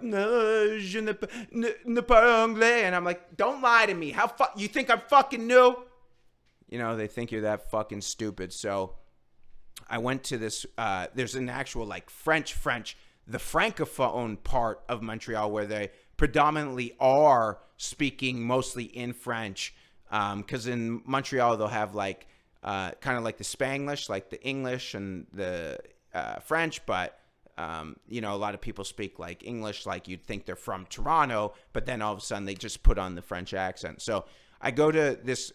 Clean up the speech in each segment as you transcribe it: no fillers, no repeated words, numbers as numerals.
no, ne parle anglais. And I'm like, don't lie to me. You think I'm fucking new? You know, they think you're that fucking stupid. So I went to this, there's an actual like French, the Francophone part of Montreal where they predominantly are speaking mostly in French. Because in Montreal, they'll have like kind of like the Spanglish, like the English and the French. But, you know, a lot of people speak like English, like you'd think they're from Toronto. But then all of a sudden they just put on the French accent. So I go to this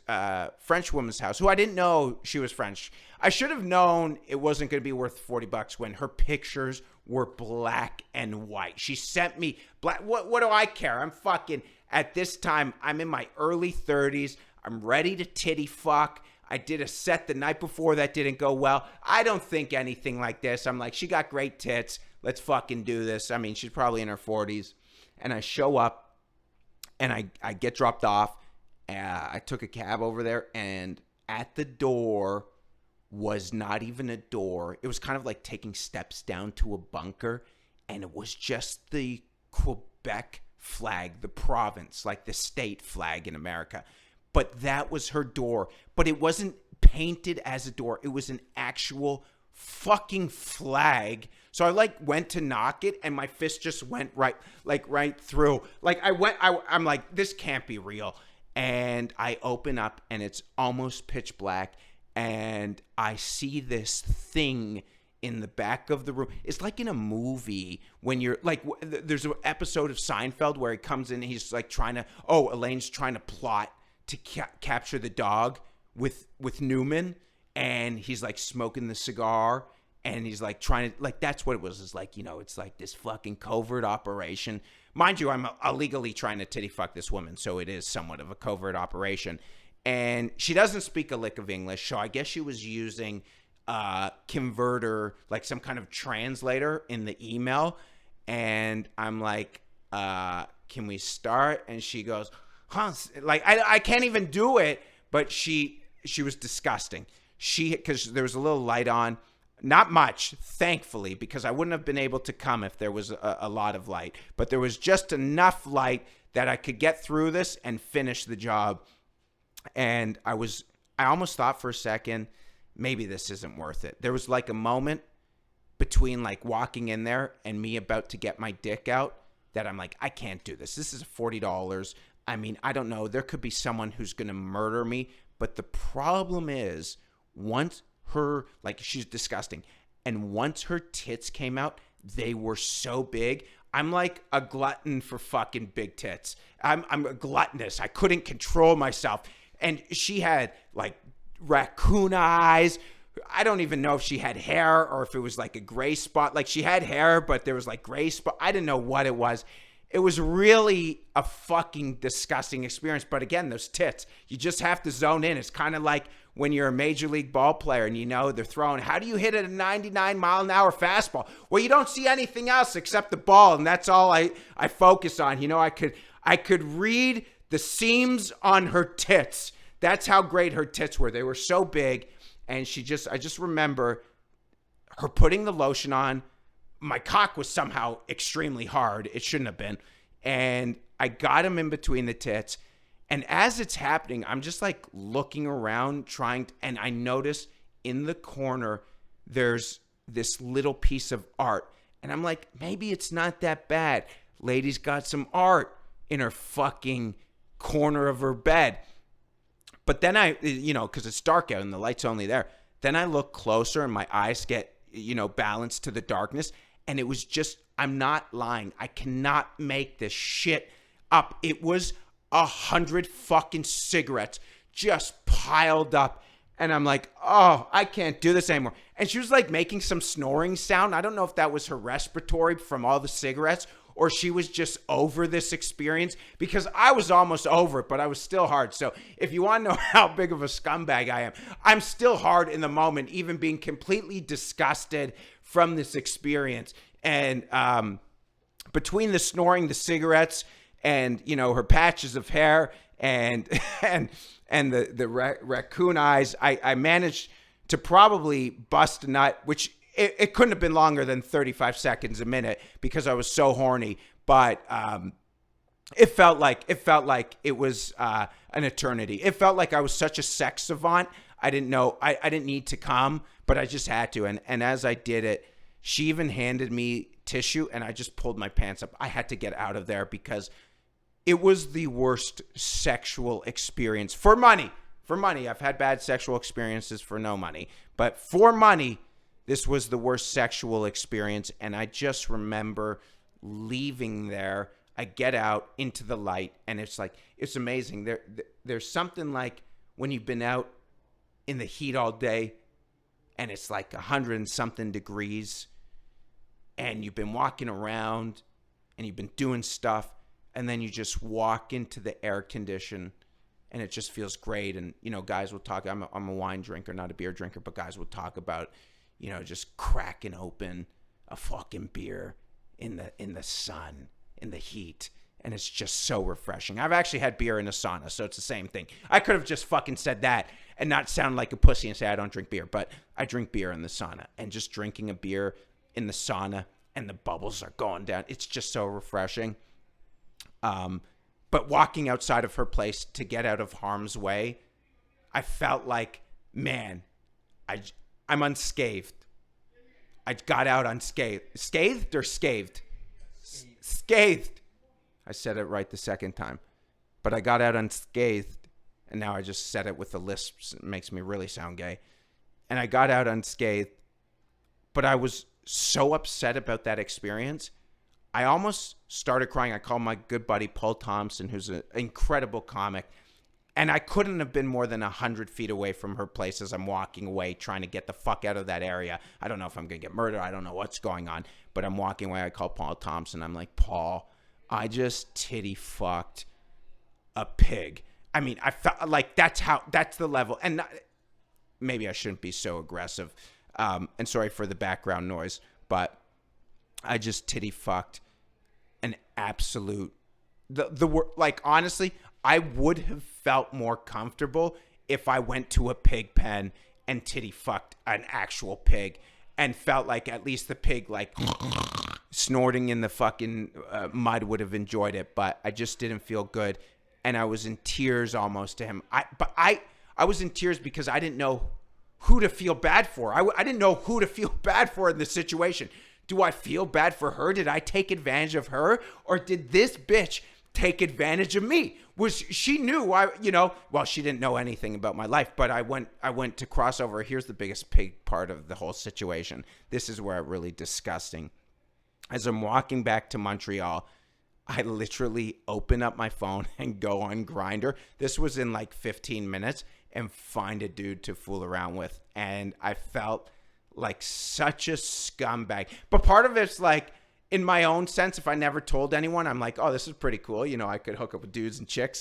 French woman's house who I didn't know she was French. I should have known it wasn't going to be worth $40 when her pictures were black and white. She sent me black. What do I care? I'm fucking, at this time, I'm in my early 30s. I'm ready to titty fuck. I did a set the night before that didn't go well. I don't think anything like this. I'm like, she got great tits. Let's fucking do this. I mean, she's probably in her 40s. And I show up and I get dropped off. I took a cab over there, and at the door was not even a door. It was kind of like taking steps down to a bunker, and it was just the Quebec flag, the province, like the state flag in America. But that was her door. But it wasn't painted as a door. It was an actual fucking flag. So I like went to knock it, and my fist just went right through. Like I'm like, this can't be real. And I open up, and it's almost pitch black, and I see this thing in the back of the room. It's like in a movie when you're like, there's an episode of Seinfeld where he comes in, and he's like Elaine's trying to plot to capture the dog with Newman, and he's like smoking the cigar, and he's like trying to, like, that's what it was. It's like, you know, it's like this fucking covert operation. Mind you, I'm illegally trying to titty fuck this woman, so it is somewhat of a covert operation. And she doesn't speak a lick of English, so I guess she was using a converter, like some kind of translator in the email. And I'm like, can we start? And she goes, huh? Like, I can't even do it. But she was disgusting. Because there was a little light on. Not much, thankfully, because I wouldn't have been able to come if there was a lot of light. But there was just enough light that I could get through this and finish the job. And I almost thought for a second, maybe this isn't worth it. There was like a moment between like walking in there and me about to get my dick out that I'm like, I can't do this. This is $40. I mean, I don't know. There could be someone who's going to murder me. But the problem is, once she's disgusting. And once her tits came out, they were so big. I'm like a glutton for fucking big tits. I'm a gluttonous. I couldn't control myself. And she had like raccoon eyes. I don't even know if she had hair or if it was like a gray spot. Like she had hair, but there was like gray spot. I didn't know what it was. It was really a fucking disgusting experience. But again, those tits, you just have to zone in. It's kind of like when you're a major league ball player and you know they're throwing, how do you hit a 99 mile an hour fastball? Well, you don't see anything else except the ball, and that's all I focus on. You know, I could read the seams on her tits. That's how great her tits were. They were so big, and I just remember her putting the lotion on. My cock was somehow extremely hard. It shouldn't have been. And I got him in between the tits. And as it's happening, I'm just like looking around and I notice in the corner, there's this little piece of art. And I'm like, maybe it's not that bad. Lady's got some art in her fucking corner of her bed. But then because it's dark out and the light's only there. Then I look closer and my eyes get, balanced to the darkness. And it was just, I'm not lying. I cannot make this shit up. It was 100 fucking cigarettes just piled up. And I'm like, oh, I can't do this anymore. And she was like making some snoring sound. I don't know if that was her respiratory from all the cigarettes or she was just over this experience, because I was almost over it, but I was still hard. So if you want to know how big of a scumbag I am, I'm still hard in the moment, even being completely disgusted from this experience. And between the snoring, the cigarettes, and her patches of hair and the raccoon eyes, I managed to probably bust a nut, which it couldn't have been longer than 35 seconds a minute because I was so horny. but it felt like it was an eternity. It felt like I was such a sex savant. I didn't know, I didn't need to come, but I just had to. And as I did it, she even handed me tissue, and I just pulled my pants up. I had to get out of there because it was the worst sexual experience for money. For money. I've had bad sexual experiences for no money, but for money, this was the worst sexual experience. And I just remember leaving there. I get out into the light, and it's like, it's amazing. There's something like when you've been out in the heat all day and it's like 100 and something degrees, and you've been walking around and you've been doing stuff, and then you just walk into the air condition and it just feels great. And, you know, guys will talk, I'm a wine drinker, not a beer drinker, but guys will talk about, you know, just cracking open a fucking beer in the sun, in the heat. And it's just so refreshing. I've actually had beer in a sauna, so it's the same thing. I could have just fucking said that and not sound like a pussy and say I don't drink beer, but I drink beer in the sauna. And just drinking a beer in the sauna and the bubbles are going down, it's just so refreshing. But walking outside of her place to get out of harm's way, I felt like, man, I'm unscathed. I got out unscathed. Scathed or scathed? Scathed. I said it right the second time. But I got out unscathed, and now I just said it with the lisp. It makes me really sound gay. And I got out unscathed, but I was so upset about that experience, I almost started crying. I called my good buddy Paul Thompson, who's an incredible comic, and I couldn't have been more than 100 feet away from her place as I'm walking away, trying to get the fuck out of that area. I don't know if I'm going to get murdered. I don't know what's going on, but I'm walking away. I call Paul Thompson. I'm like, Paul, I just titty fucked a pig. I mean, I felt like that's the level. And maybe I shouldn't be so aggressive. And sorry for the background noise, but I just titty fucked an absolute, like, honestly, I would have felt more comfortable if I went to a pig pen and titty fucked an actual pig and felt like at least the pig, like, snorting in the fucking mud would have enjoyed it. But I just didn't feel good. And I was in tears almost to him. I was in tears because I didn't know who to feel bad for. I didn't know who to feel bad for in this situation. Do I feel bad for her? Did I take advantage of her? Or did this bitch take advantage of me? She knew well, she didn't know anything about my life, but I went to crossover. Here's the biggest pig part of the whole situation. This is where it's really disgusting. As I'm walking back to Montreal, I literally open up my phone and go on Grindr. This was in like 15 minutes, and find a dude to fool around with. And I felt like such a scumbag. But part of it's like, in my own sense, if I never told anyone, I'm like, oh, this is pretty cool. You know, I could hook up with dudes and chicks